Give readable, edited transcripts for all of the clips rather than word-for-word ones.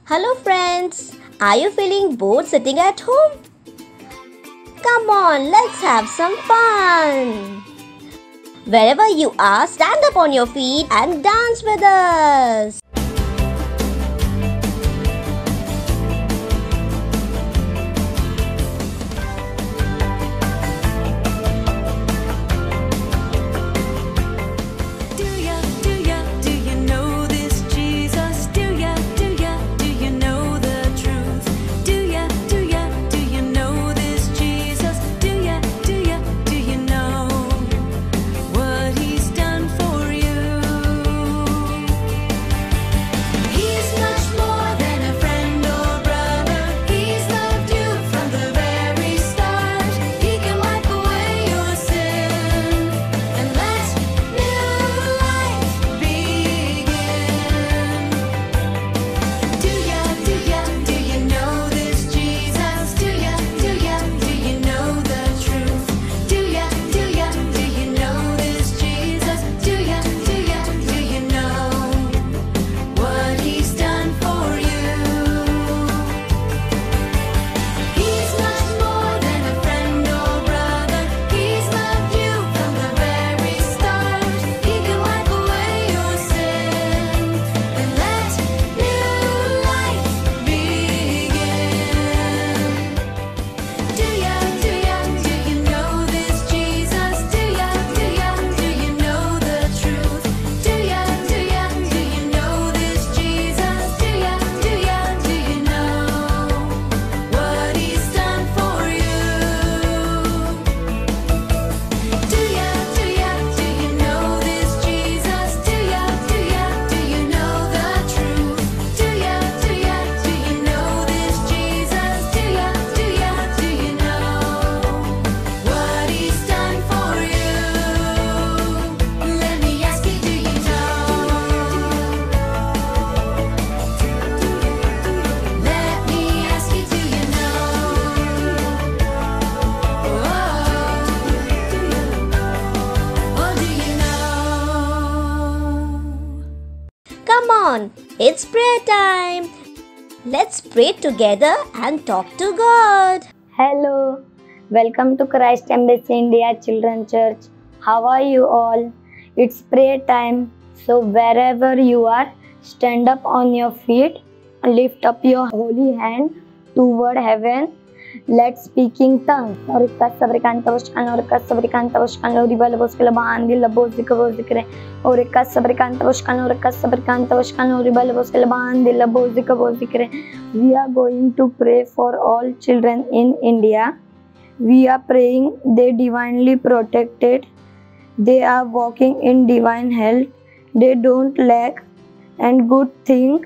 Hello friends, are you feeling bored sitting at home? Come on, let's have some fun. Wherever you are, stand up on your feet and dance with us. Come on, it's prayer time. Let's pray together and talk to God. Hello, welcome to Christ Embassy India Children Church. How are you all? It's prayer time. So wherever you are, stand up on your feet, lift up your holy hand toward heaven. Let's speak in tongues. Orika sabrikanta vashkan, orika sabrikanta vashkan, oribal voskala bandi labozika vozikre. Orika sabrikanta vashkan, orika sabrikanta vashkan, oribal voskala bandi labozika vozikre. We are going to pray for all children in India. We are praying they divinely protected. They are walking in divine health. They don't lack and good thing.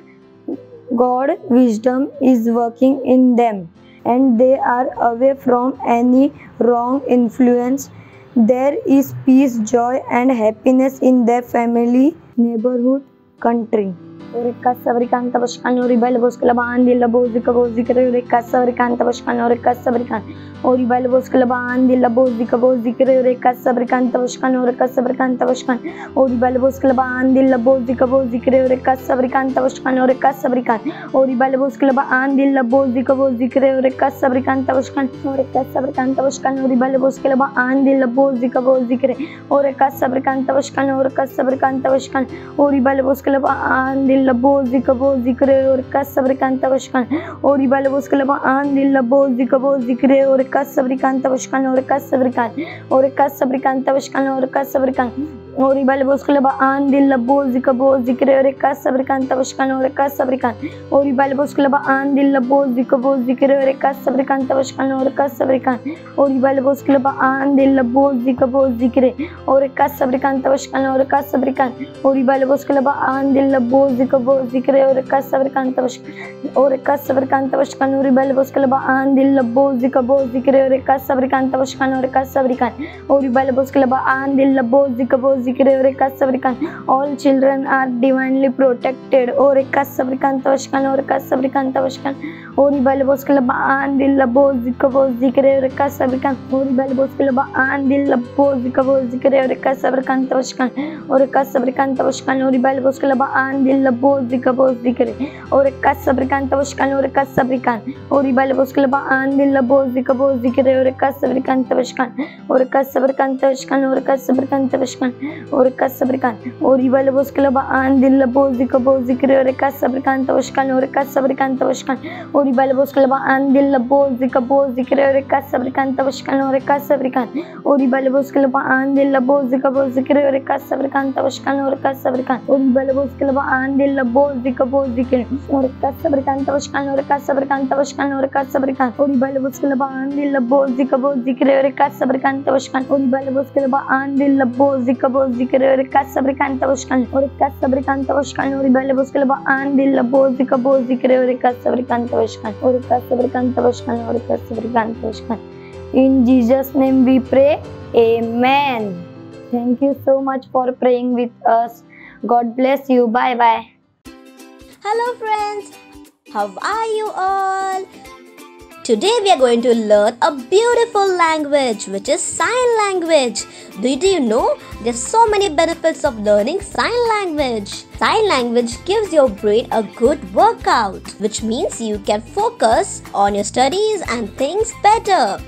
God wisdom is working in them. And they are away from any wrong influence. There is peace, joy and happiness in their family, neighborhood, country. Orika sabrikanta vashkan, oribal voskala bandi labozika vozikre. Orika sabrikanta vashkan, orika sabrikan, oribal voskala bandi labozika vozikre. Orika sabrikanta vashkan, orika sabrikanta vashkan, oribal voskala bandi labozika vozikre. Orika sabrikanta vashkan, orika sabrikan, oribal voskala bandi labozika vozikre. Orika sabrikanta vashkan, orika sabrikanta vashkan, oribal voskala bandi labozika vozikre. Orika sabrikanta vashkan, orika sabrikanta vashkan, oribal voskala bandi labozika vozikre. Orika sabrikanta vashkan, oribal voskala bandi labozika vozikre. Orika sabrikanta vashkan, orika sabrikan, orika sabrikanta vashkan, orika sabrikan, oribal voskala bandi labozika vozikre. Orika sabrikanta vashkan, orika sabrikan, oribal voskala bandi labozika vozikre. Orika sabrikanta vashkan, orika sabrikan, oribal voskala bandi labozika vozikre. Orika sabrikanta vashkan, orika sabrikan, oribal voskala bandi labozika vozikre. Orika sabrikanta vashkan, orika sabrikanta vashkan, oribal voskala bandi labozika vozikre. Orika sabrikanta vashkan, orika sabrikan, oribal voskala bandi labozika vozikre. zikre oreka sabrikan. All children are divinely protected. Oreka sabrikan tawashkan oreka sabrikan tawashkan. Ori balbos kalaba andil labo zikabo zikre oreka sabrikan. Ori balbos kalaba andil labo zikabo zikre oreka sabrikan tawashkan. Oreka sabrikan tawashkan. Ori balbos kalaba andil labo zikabo zikre oreka sabrikan tawashkan oreka sabrikan. Ori balbos kalaba andil labo zikabo zikre oreka sabrikan tawashkan. Oreka sabrikan tawashkan oreka sabrikan tawashkan. Oreka sabrikan. Ori balbos kalaba andil labo zikabo zikre oreka sabrikan tawashkan oreka sabrikan tawashkan. Ori balbos kalaba andil labo zikabo zikre oreka sabrikan tawashkan oreka sabrikan. Ori balbos kalaba andil labo zikabo zikre oreka sabrikan tawashkan oreka sabrikan. Ori balbos kalaba andil labo zikabo zikre oreka sabrikan tawashkan oreka sabrikan tawashkan oreka sabrikan. Ori balbos kalaba andil labo zikabo zikre oreka sabrikan tawashkan. Ori balbos kalaba andil labo zikabo zikre oreka sabrikan tawashkan oreka sabrikan tawashkan. Ori balbos kalaba andil labo zikabo zikre oreka sabrikan tawashkan oreka sabrikan tawashkan oreka sabrikan tawashkan. In Jesus' name we pray. Amen. Thank you so much for praying with us. God bless you. Bye bye. Hello friends, how are you all? Today we are going to learn a beautiful language which is sign language. Did you know there's so many benefits of learning sign language? Sign language gives your brain a good workout, which means you can focus on your studies and things better.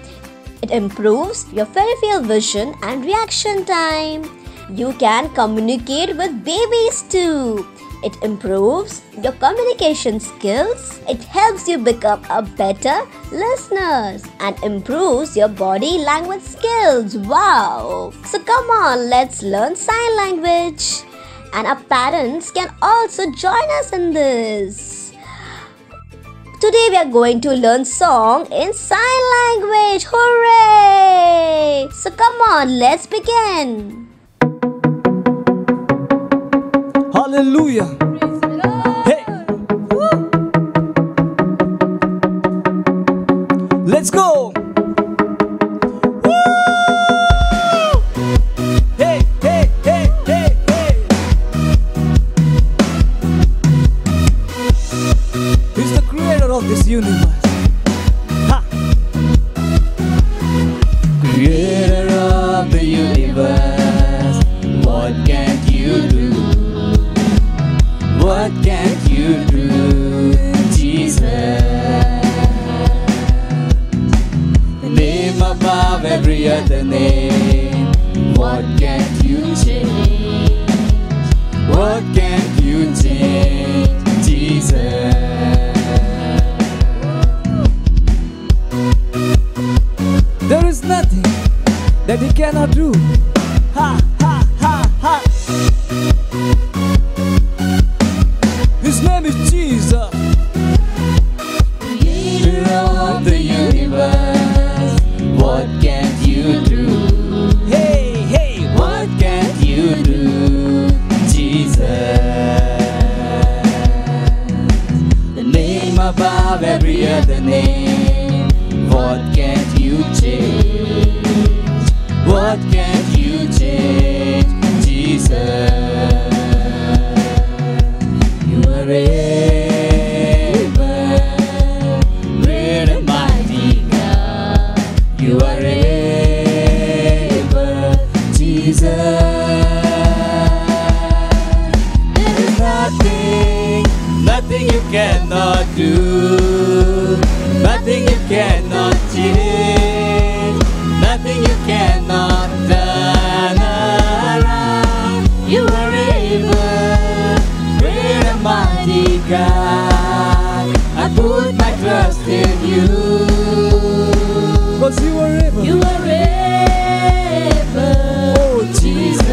It improves your peripheral vision and reaction time. You can communicate with babies too. It improves your communication skills. It helps you become a better listener and improves your body language skills. Wow! So come on, let's learn sign language. And our parents can also join us in this. Today we are going to learn song in sign language. Hooray! So come on, let's begin. Hallelujah. Hey. Let's go. Woo! Hey, hey, hey, hey, hey. He's the creator of this universe. Ha. Creator of the universe, what can't you do? What can't you do, Jesus? The name above every other name. What can't you change? What can't you change, Jesus? There is nothing that He cannot do. Ha, ha, ha, ha. His name is Jesus, creator of the universe. What can't you do? Hey, hey, what can't you do, Jesus? The name above every other name. What can't you change? What can't you change, Jesus? Great and mighty God, you are able, Jesus. There is nothing you cannot do, nothing you cannot change, nothing you cannot turn around. You are able, great and mighty God, I put my trust in you. 'Cause you are able. You are able, oh Jesus.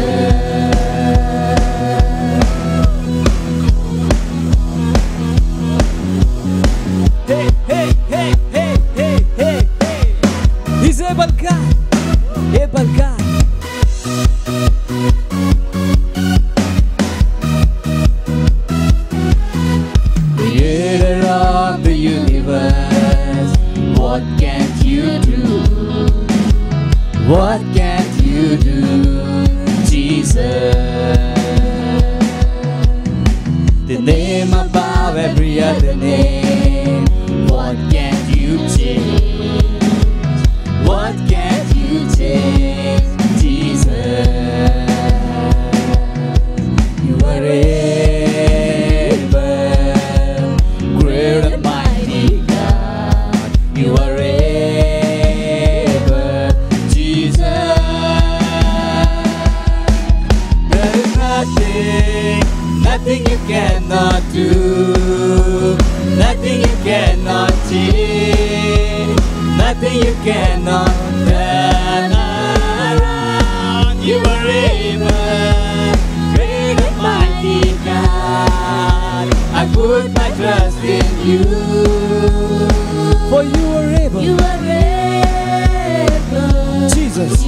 Hey, hey, hey, hey, hey, hey, hey. He's able God, able God. Creator of the universe, what can't you do? nothing, nothing you cannot do, nothing you cannot change, nothing you cannot turn around. You are able, great and mighty God. I put my trust in you, for you are able. You are able, Jesus.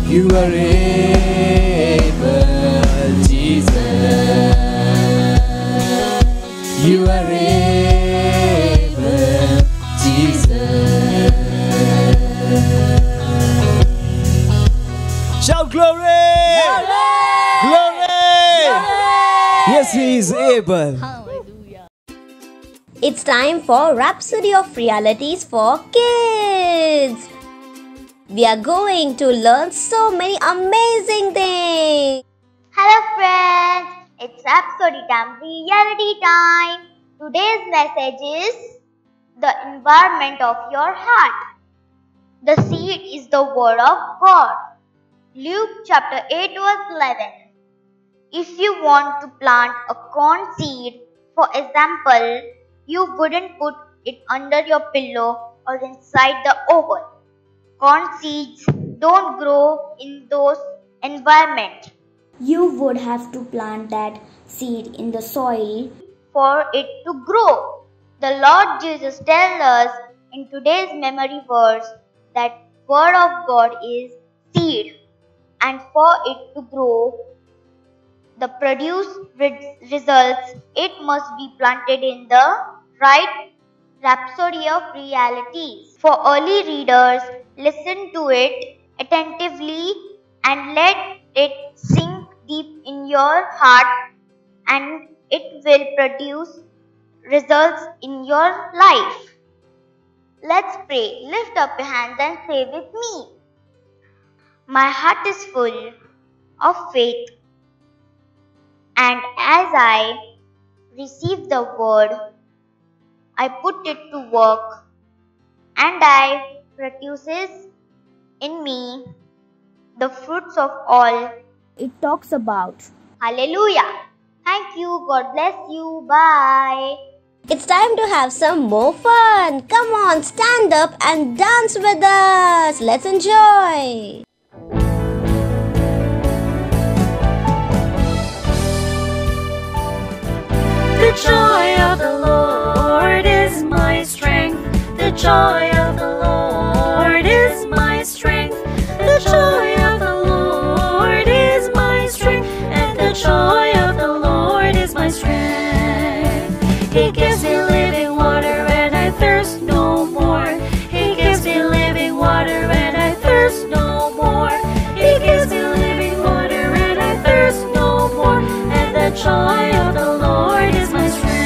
You are able, Jesus. You are able, Jesus. Shout glory! Glory! Yes, He is able. It's time for Rhapsody of Realities for Kids. We are going to learn so many amazing things. Hello friends, it's Rhapsody Time, Reality Time. Today's message is the environment of your heart. The seed is the word of God. Luke chapter 8 verse 11. If you want to plant a corn seed, for example, you wouldn't put it under your pillow or inside the oven. Corn seeds don't grow in those environments. You would have to plant that seed in the soil. For it to grow. The Lord Jesus tells us in today's memory verse that word of God is seed, and for it to grow, the produce results, it must be planted in the right rhapsody of realities. For early readers, listen to it attentively and let it sink deep in your heart, and it will produce results in your life. Let's pray. Lift up your hands and say with me. My heart is full of faith, and as I receive the word, I put it to work, and I produces in me the fruits of all. It talks about. Hallelujah. Thank you. God bless you. Bye. It's time to have some more fun. Come on, stand up and dance with us. Let's enjoy. The joy of the Lord is my strength. The joy of the Lord is my strength. The joy of the Lord is my strength. And the joy of the Lord is my strength. He gives me living water and I thirst no more. He gives me living water and I thirst no more. He gives me living water and I thirst no more. And the joy of the Lord is my strength.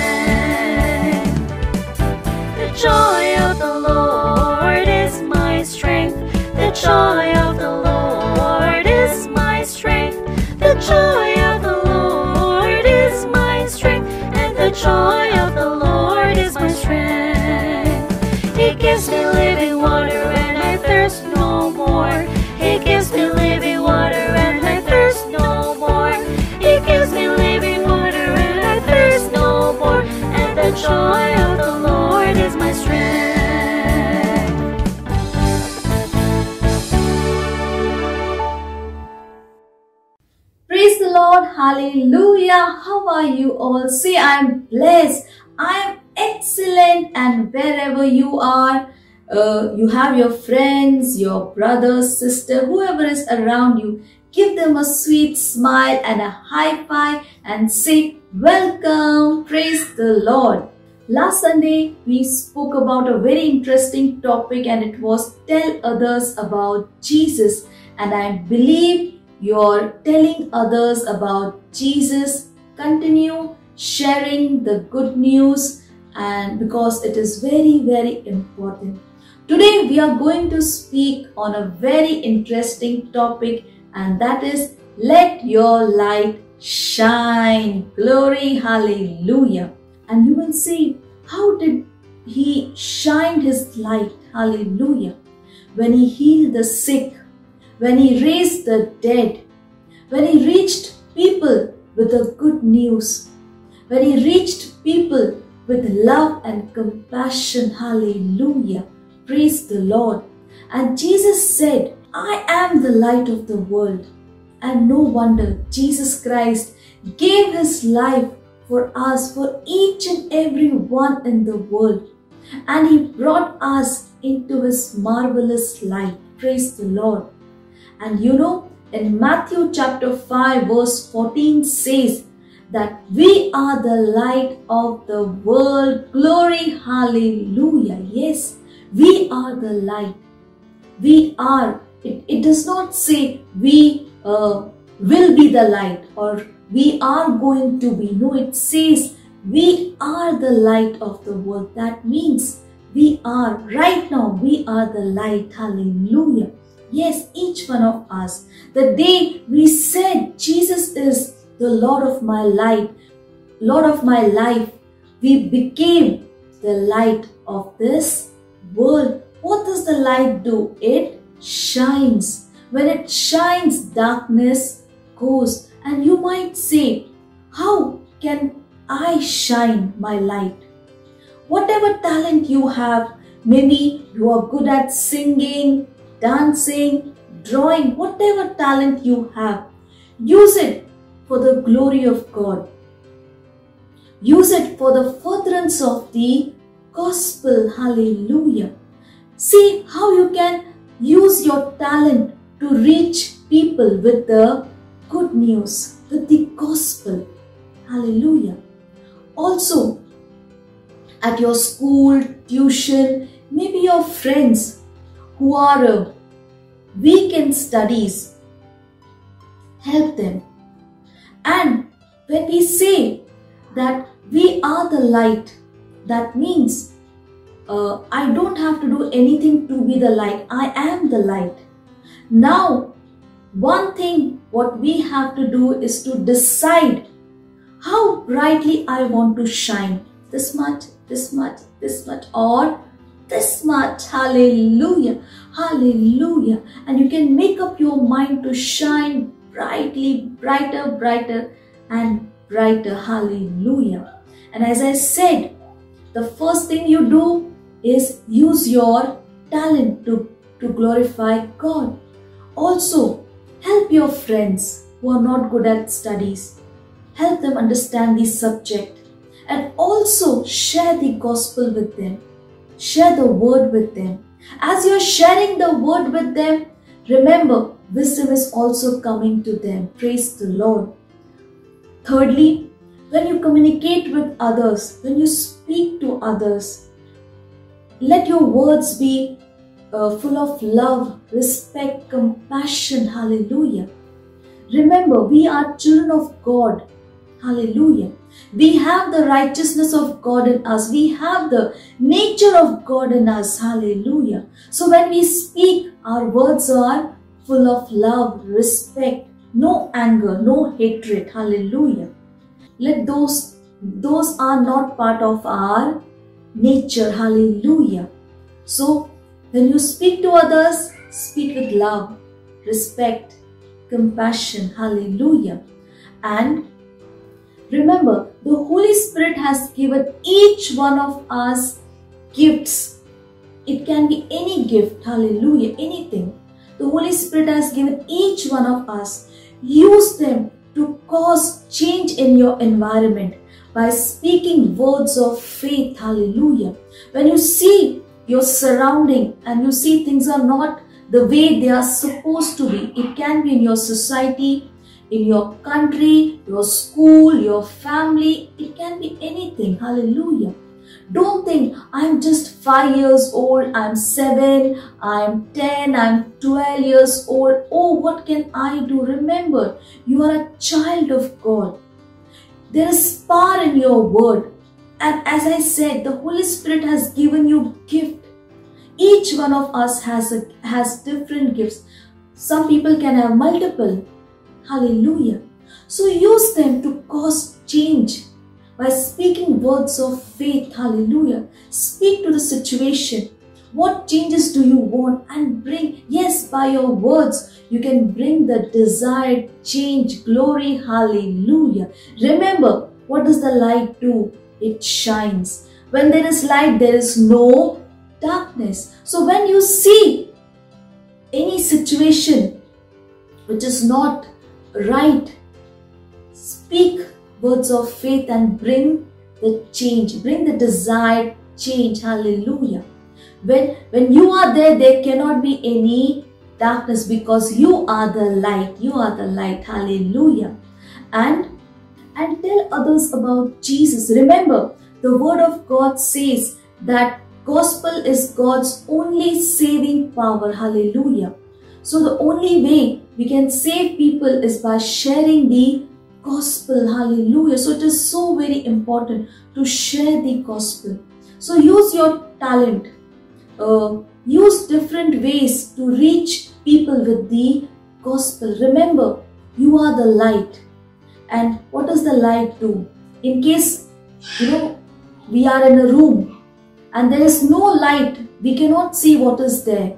The joy of the Lord is my strength. The joy of the Lord is my strength. The joy of the Lord is my strength. And the joy of the Lord is my strength. He gives me living water and I thirst no more. He gives me living water and I thirst no more. He gives me living water and I thirst no more. And the joy of the Lord is my strength. Praise the Lord, hallelujah. How are you all? Say, I am blessed, I am excellent, and wherever you are, you have your friends, your brothers, sister, whoever is around you, give them a sweet smile and a high five and say, welcome, praise the Lord. Last Sunday, we spoke about a very interesting topic, and it was tell others about Jesus. And I believe you're telling others about Jesus. Continue sharing the good news, and because it is very, very important. Today we are going to speak on a very interesting topic, and that is let your light shine. Glory, hallelujah. And you will see how did he shine his light. Hallelujah. When he healed the sick, when He raised the dead, when He reached people with the good news, when He reached people with love and compassion. Hallelujah. Praise the Lord. And Jesus said, I am the light of the world. And no wonder Jesus Christ gave His life for us, for each and every one in the world. And He brought us into His marvelous light. Praise the Lord. And you know, in Matthew chapter 5 verse 14 says that we are the light of the world. Glory, hallelujah. Yes, we are the light. We are. It does not say we will be the light or we are going to be. No, it says we are the light of the world. That means we are, right now, we are the light. Hallelujah. Yes, each one of us. The day we said Jesus is the Lord of my life, Lord of my life, we became the light of this world. What does the light do? It shines. When it shines, darkness goes. And you might say, how can I shine my light? Whatever talent you have, maybe you are good at singing, dancing, drawing, whatever talent you have, use it for the glory of God. Use it for the furtherance of the gospel. Hallelujah. See how you can use your talent to reach people with the good news, with the gospel. Hallelujah. Also, at your school, tuition, maybe your friends who are weak in studies, help them. And when we say that we are the light, that means I don't have to do anything to be the light. I am the light. Now, one thing what we have to do is to decide how brightly I want to shine. This much, this much, this much, or this much. Hallelujah. Hallelujah. And you can make up your mind to shine brightly, brighter, brighter and brighter. Hallelujah. And as I said, the first thing you do is use your talent to glorify God. Also, help your friends who are not good at studies. Help them understand the subject. And also share the gospel with them. Share the word with them. As you're sharing the word with them, remember, wisdom is also coming to them. Praise the Lord. Thirdly, when you communicate with others, when you speak to others, let your words be full of love, respect, compassion. Hallelujah. Remember, we are children of God. Hallelujah. We have the righteousness of God in us. We have the nature of God in us. Hallelujah. So when we speak, our words are full of love, respect, no anger, no hatred. Hallelujah. Let those are not part of our nature. Hallelujah. So when you speak to others, speak with love, respect, compassion. Hallelujah. And remember, the Holy Spirit has given each one of us gifts. It can be any gift. Hallelujah. Anything. The Holy Spirit has given each one of us. Use them to cause change in your environment by speaking words of faith. Hallelujah. When you see your surrounding and you see things are not the way they are supposed to be, it can be in your society, in your country, your school, your family, it can be anything. Hallelujah. Don't think, I'm just 5 years old, I'm 7, I'm 10, I'm 12 years old. Oh, what can I do? Remember, you are a child of God. There is power in your word. And as I said, the Holy Spirit has given you gift. Each one of us has different gifts. Some people can have multiple. Hallelujah. So use them to cause change by speaking words of faith. Hallelujah. Speak to the situation. What changes do you want? And bring, yes, by your words, you can bring the desired change. Glory, hallelujah. Remember, what does the light do? It shines. When there is light, there is no darkness. So when you see any situation which is not right, speak words of faith and bring the change, bring the desired change. Hallelujah. When you are there, there cannot be any darkness because you are the light. You are the light. Hallelujah. And tell others about Jesus. Remember, the word of God says that gospel is God's only saving power. Hallelujah. So the only way we can save people is by sharing the gospel. Hallelujah. So it is so very important to share the gospel. So use your talent. Use different ways to reach people with the gospel. Remember, you are the light. And what does the light do? In case, we are in a room and there is no light, we cannot see what is there.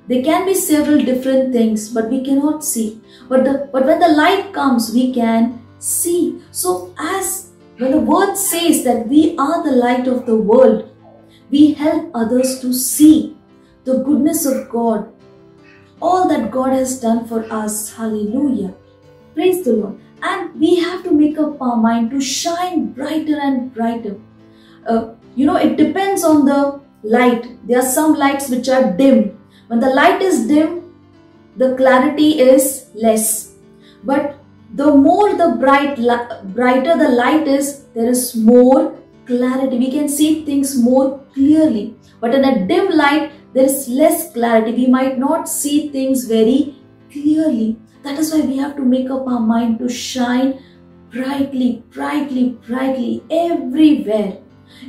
There can be several different things, but we cannot see. But when the light comes, we can see. So when the word says that we are the light of the world, we help others to see the goodness of God, all that God has done for us. Hallelujah. Praise the Lord. And we have to make up our mind to shine brighter and brighter. It depends on the light. There are some lights which are dim. When the light is dim, the clarity is less. But the more brighter the light is, there is more clarity. We can see things more clearly. But in a dim light, there is less clarity. We might not see things very clearly. That is why we have to make up our mind to shine brightly, brightly, brightly everywhere.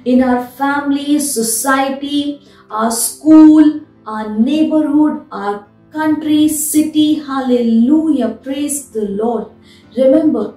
In our family, society, our school, our neighborhood, our country, city. Hallelujah. Praise the Lord. Remember,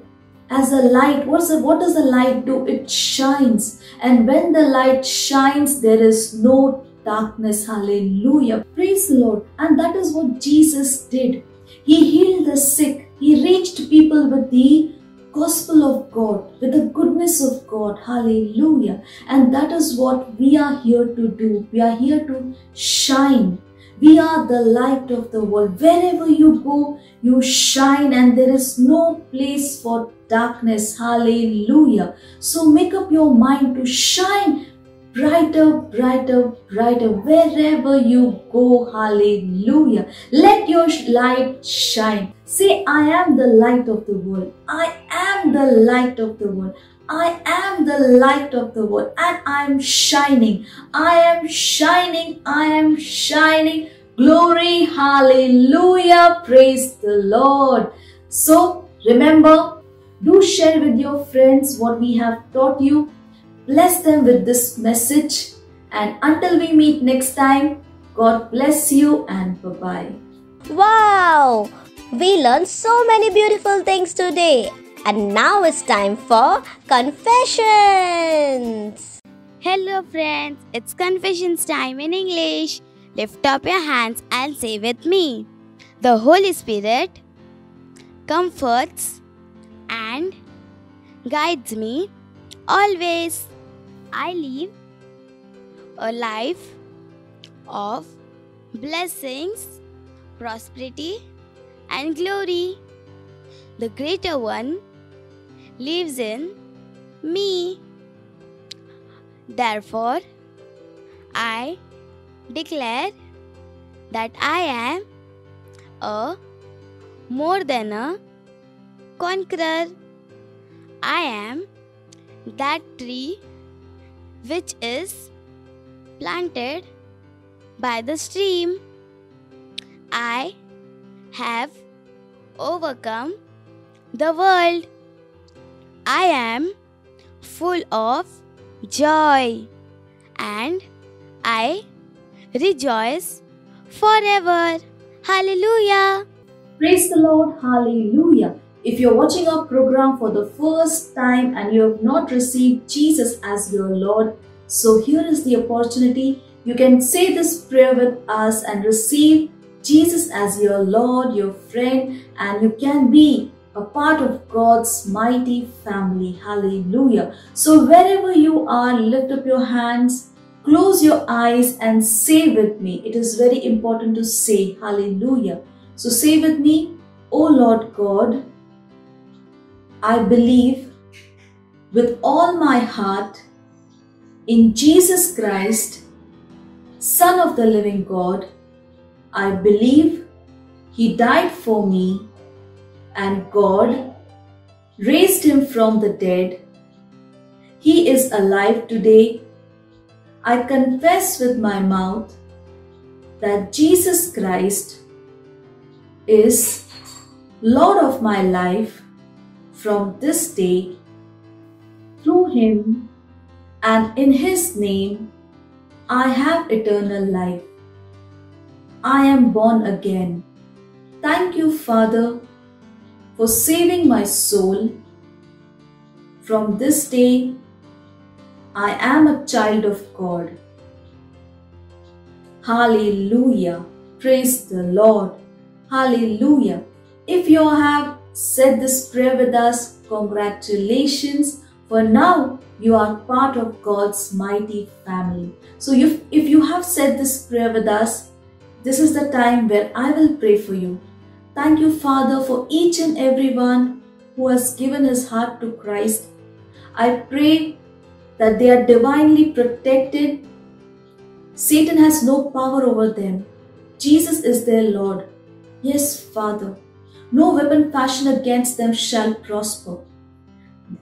as a light, what does the light do? It shines. And when the light shines, there is no darkness. Hallelujah. Praise the Lord. And that is what Jesus did. He healed the sick. He reached people with the gospel of God, with the goodness of God. Hallelujah. And that is what we are here to do. We are here to shine. We are the light of the world. Wherever you go, you shine, and there is no place for darkness. Hallelujah. So make up your mind to shine brighter, brighter, brighter wherever you go. Hallelujah. Let your light shine. Say, I am the light of the world. I am the light of the world. I am the light of the world, and I am shining. I am shining. I am shining. Glory. Hallelujah. Praise the Lord. So remember, do share with your friends what we have taught you. Bless them with this message, and until we meet next time, God bless you and bye-bye. Wow! We learned so many beautiful things today. And now it's time for confessions. Hello friends, it's confessions time in English. Lift up your hands and say with me. The Holy Spirit comforts and guides me always. I live a life of blessings, prosperity and glory. The Greater One lives in me. Therefore, I declare that I am a more than a conqueror. I am that tree which is planted by the stream. I have overcome the world. I am full of joy and I rejoice forever. Hallelujah. Praise the Lord. Hallelujah. If you're watching our program for the first time and you have not received Jesus as your Lord, so here is the opportunity. you can say this prayer with us and receive Jesus as your Lord, your friend, and you can be a part of God's mighty family. Hallelujah. So wherever you are, lift up your hands, close your eyes and say with me. It is very important to say. Hallelujah. So say with me, O Lord God, I believe with all my heart in Jesus Christ, Son of the living God. I believe He died for me and God raised Him from the dead. He is alive today. I confess with my mouth that Jesus Christ is Lord of my life from this day. Through Him and in His name, I have eternal life. I am born again. Thank you, Father, for saving my soul. From this day, I am a child of God. Hallelujah. Praise the Lord. Hallelujah. If you have said this prayer with us, congratulations. For now, you are part of God's mighty family. So if you have said this prayer with us, this is the time where I will pray for you. Thank you, Father, for each and everyone who has given his heart to Christ. I pray that they are divinely protected. Satan has no power over them. Jesus is their Lord. Yes, Father. No weapon fashioned against them shall prosper.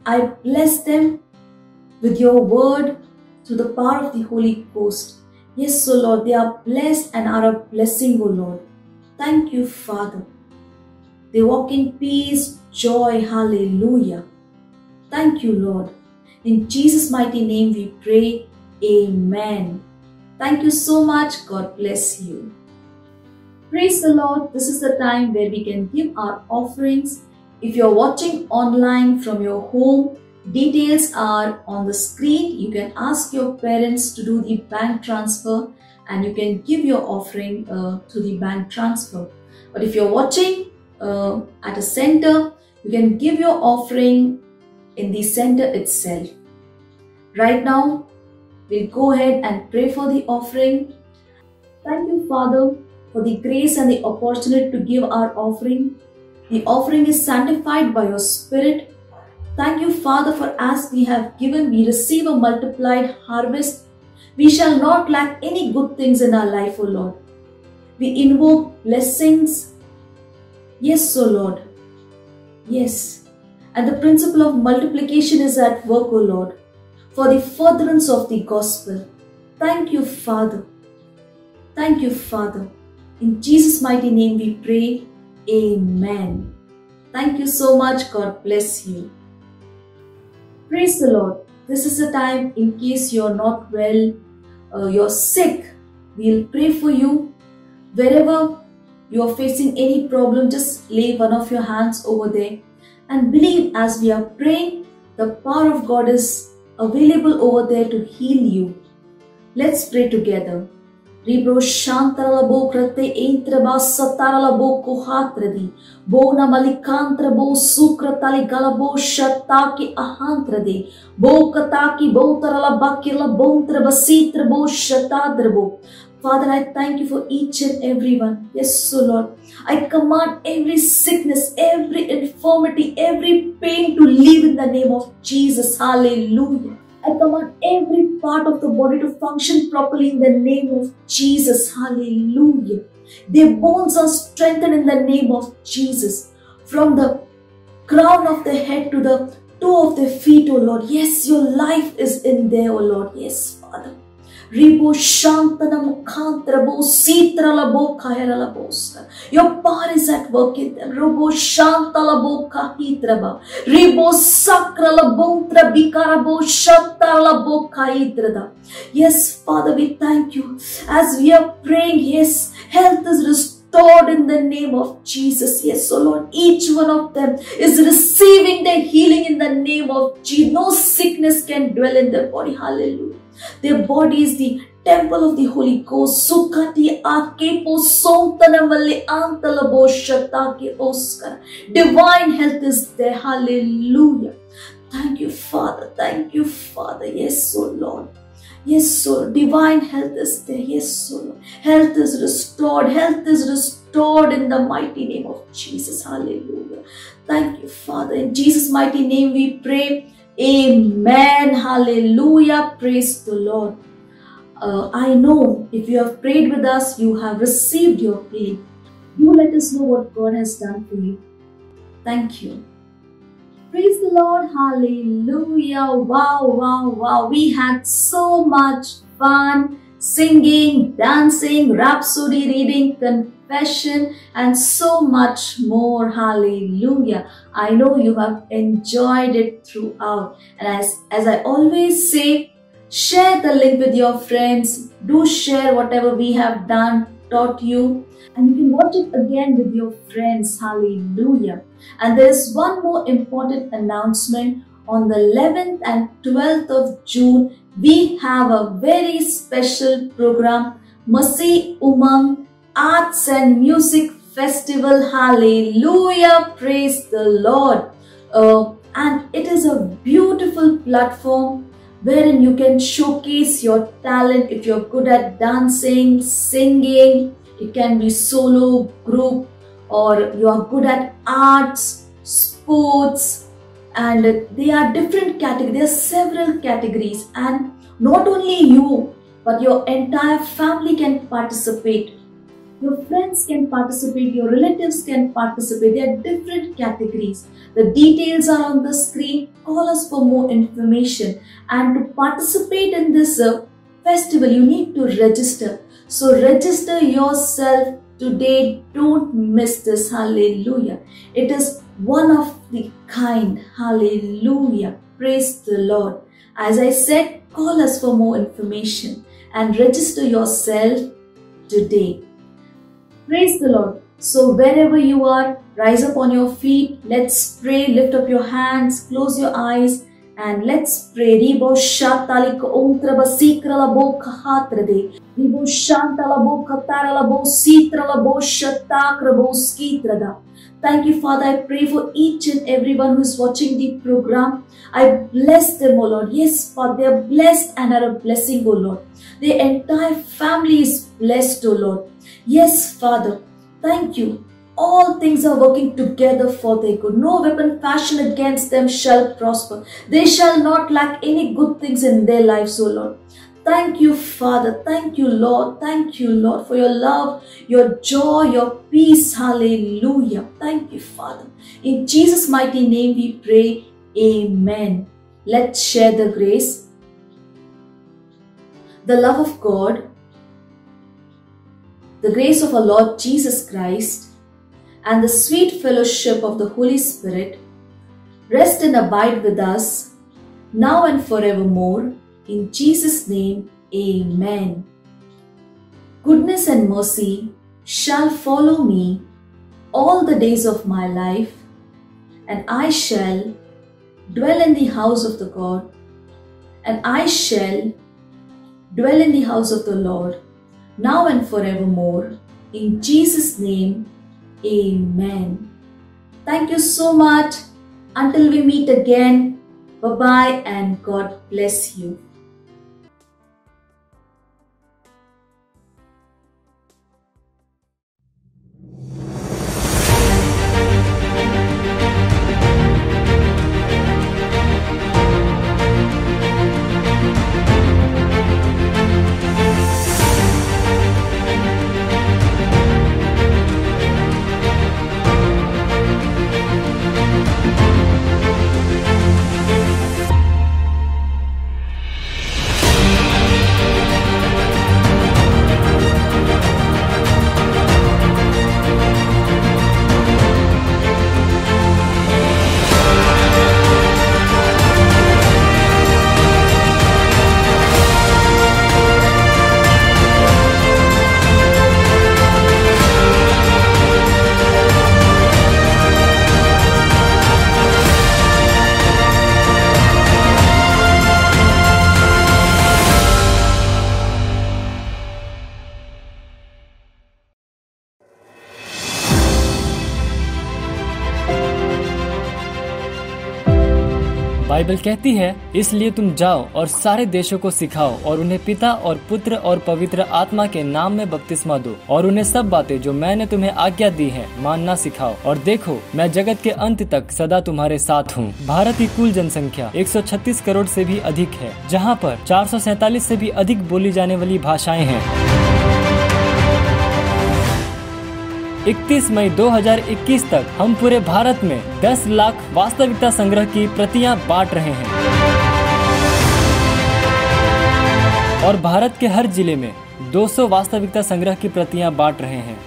I bless them with your word through the power of the Holy Ghost. Yes, O Lord, they are blessed and are a blessing, O Lord. Thank you, Father. They walk in peace, joy, hallelujah. Thank you, Lord. In Jesus' mighty name we pray, amen. Thank you so much. God bless you. Praise the Lord. This is the time where we can give our offerings. If you're watching online from your home, details are on the screen. You can ask your parents to do the bank transfer and you can give your offering to the bank transfer. But if you're watching at a center, you can give your offering in the center itself. Right now, we'll go ahead and pray for the offering. Thank you, Father, for the grace and the opportunity to give our offering. The offering is sanctified by your Spirit. Thank you, Father, for as we have given, we receive a multiplied harvest. We shall not lack any good things in our life, O Lord. We invoke blessings. Yes, O Lord. Yes. And the principle of multiplication is at work, O Lord, for the furtherance of the gospel. Thank you, Father. Thank you, Father. In Jesus' mighty name we pray. Amen. Thank you so much. God bless you. Praise the Lord. This is the time in case you're not well, you're sick, we'll pray for you. Wherever you're facing any problem, just lay one of your hands over there and believe as we are praying, the power of God is available over there to heal you. Let's pray together. Ribro shantara bo krate entra ba satara bo kohatradi bo na malikantra bo sukratali galabo shataki ahantradi bo kataki bo tarala bakirla bontra basitra bo shatadra bo. Father, I thank you for each and every one. Yes, so Lord, I command every sickness, every infirmity, every pain to leave in the name of Jesus. Hallelujah. I command every part of the body to function properly in the name of Jesus. Hallelujah. Their bones are strengthened in the name of Jesus. From the crown of the head to the toe of their feet, O Lord. Yes, your life is in there, O Lord. Yes, Father. Ribo Shantana Mukhantra Bo Sitra Labo Kahera Laboska. Your power is at work in them. Robo Shantala Bo Kahidraba. Ribo Sakra Labontra Bikarabo Shantala Bo Kahidrada. Yes, Father, we thank you. As we are praying, yes, health is restored restored in the name of Jesus. Yes, oh Lord, each one of them is receiving their healing in the name of Jesus. No sickness can dwell in their body. Hallelujah. Their body is the temple of the Holy Ghost. Sukati akepo somtanamalle antalabo shatake oskar. Divine health is there. Hallelujah. Thank you, Father. Thank you, Father. Yes, oh Lord. Yes, Lord. Divine health is there. Yes, Lord. Health is restored. Health is restored in the mighty name of Jesus. Hallelujah. Thank you, Father. In Jesus' mighty name we pray. Amen. Hallelujah. Praise the Lord. I know if you have prayed with us, you have received your healing. Do let us know what God has done for you. Thank you. Praise the Lord. Hallelujah. Wow, wow, wow. We had so much fun singing, dancing, rhapsody reading, confession, and so much more. Hallelujah. I know you have enjoyed it throughout. And as I always say, share the link with your friends. Do share whatever we have done, taught you. And you can watch it again with your friends. Hallelujah. And there is one more important announcement. On the 11th and 12th of June, we have a very special program, Masih Umang Arts and Music Festival. Hallelujah. Praise the Lord. And it is a beautiful platform wherein you can showcase your talent. If you're good at dancing, singing, it can be solo, group, or you are good at arts, sports, and there are different categories. There are several categories, and not only you, but your entire family can participate. Your friends can participate, your relatives can participate. There are different categories. The details are on the screen. Call us for more information. And to participate in this festival, you need to register. So register yourself today. Don't miss this. Hallelujah. It is one of the kind. Hallelujah. Praise the Lord. As I said, call us for more information and register yourself today. Praise the Lord. So wherever you are, rise up on your feet. Let's pray. Lift up your hands. Close your eyes. And let's pray. Ribo shatalik ontraba sikralabo kahatrade. Ribo shantalabo kataralabo sitralabo shatakrabo skitrada. Thank you, Father. I pray for each and everyone who is watching the program. I bless them, O Lord. Yes, Father, they are blessed and are a blessing, O Lord. Their entire family is blessed, O Lord. Yes, Father. Thank you. All things are working together for their good. No weapon fashioned against them shall prosper. They shall not lack any good things in their lives, O Lord. Thank you, Father. Thank you, Lord. Thank you, Lord, for your love, your joy, your peace. Hallelujah. Thank you, Father. In Jesus' mighty name we pray. Amen. Let's share the grace. The love of God, the grace of our Lord Jesus Christ, and the sweet fellowship of the Holy Spirit rest and abide with us now and forevermore. In Jesus' name, amen. Goodness and mercy shall follow me all the days of my life, and I shall dwell in the house of the God, and I shall dwell in the house of the Lord now and forevermore. In Jesus' name, amen. Thank you so much. Until we meet again, bye-bye and God bless you. Bible कहती है, इसलिए तुम जाओ और सारे देशों को सिखाओ और उन्हें पिता और पुत्र और पवित्र आत्मा के नाम में बपतिस्मा दो और उन्हें सब बातें जो मैंने तुम्हें आज्ञा दी है मानना सिखाओ, और देखो मैं जगत के अंत तक सदा तुम्हारे साथ हूँ। भारत की कुल जनसंख्या 136 करोड़ से भी अधिक है, जहाँ पर 447 से भी अधिक बोली जाने वाली भाषाएं हैं। 31 मई 2021 तक हम पूरे भारत में 10 लाख वास्तविकता संग्रह की प्रतियां बांट रहे हैं और भारत के हर जिले में 200 वास्तविकता संग्रह की प्रतियां बांट रहे हैं।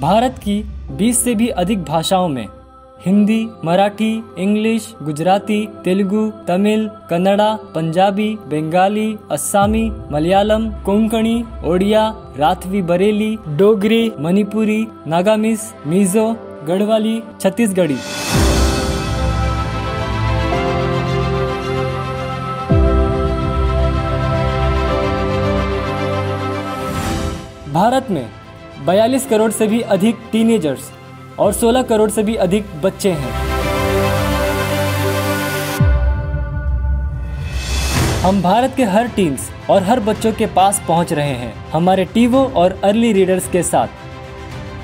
भारत की 20 से भी अधिक भाषाओं में हिंदी, मराठी, इंग्लिश, गुजराती, तेलुगु, तमिल, कन्नड़ा, पंजाबी, बंगाली, असमी, मलयालम, कोंकणी, ओडिया, राथवी बरेली, डोगरी, मणिपुरी, नागामीज, मिजो, गढ़वाली, छत्तीसगढ़ी। भारत में 42 करोड़ से भी अधिक टीनेजर्स और 16 करोड़ से भी अधिक बच्चे हैं। हम भारत के हर टीन्स और हर बच्चों के पास पहुंच रहे हैं हमारे टीवो और अर्ली रीडर्स के साथ,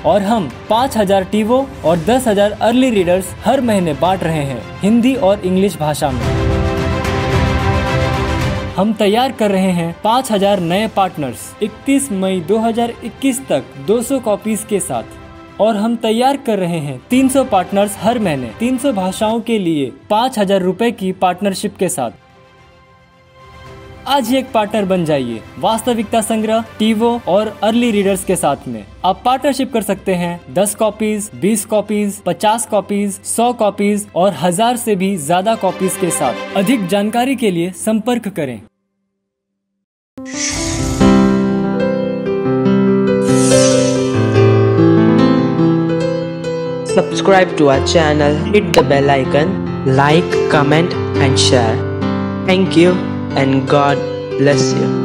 और हम 5000 टीवो और 10,000 अर्ली रीडर्स हर महीने बांट रहे हैं हिंदी और इंग्लिश भाषा में। हम तैयार कर रहे हैं 5000 नए पार्टनर्स 31 मई 2021 तक 200 कॉपीज के साथ, और हम तैयार कर रहे हैं 300 पार्टनर्स हर महीने 300 भाषाओं के लिए 5000 रुपए की पार्टनरशिप के साथ। आज ही एक पार्टनर बन जाइए वास्तविकता संग्रह, टीवो और अर्ली रीडर्स के साथ में। आप पार्टनरशिप कर सकते हैं 10 कॉपीज, 20 कॉपीज, 50 कॉपीज, 100 कॉपीज और 1000 से भी ज्यादा कॉपीज के साथ। अधिक जानकारी के लिए संपर्क करें। Subscribe to our channel, hit the bell icon, like, comment and share. Thank you and God bless you.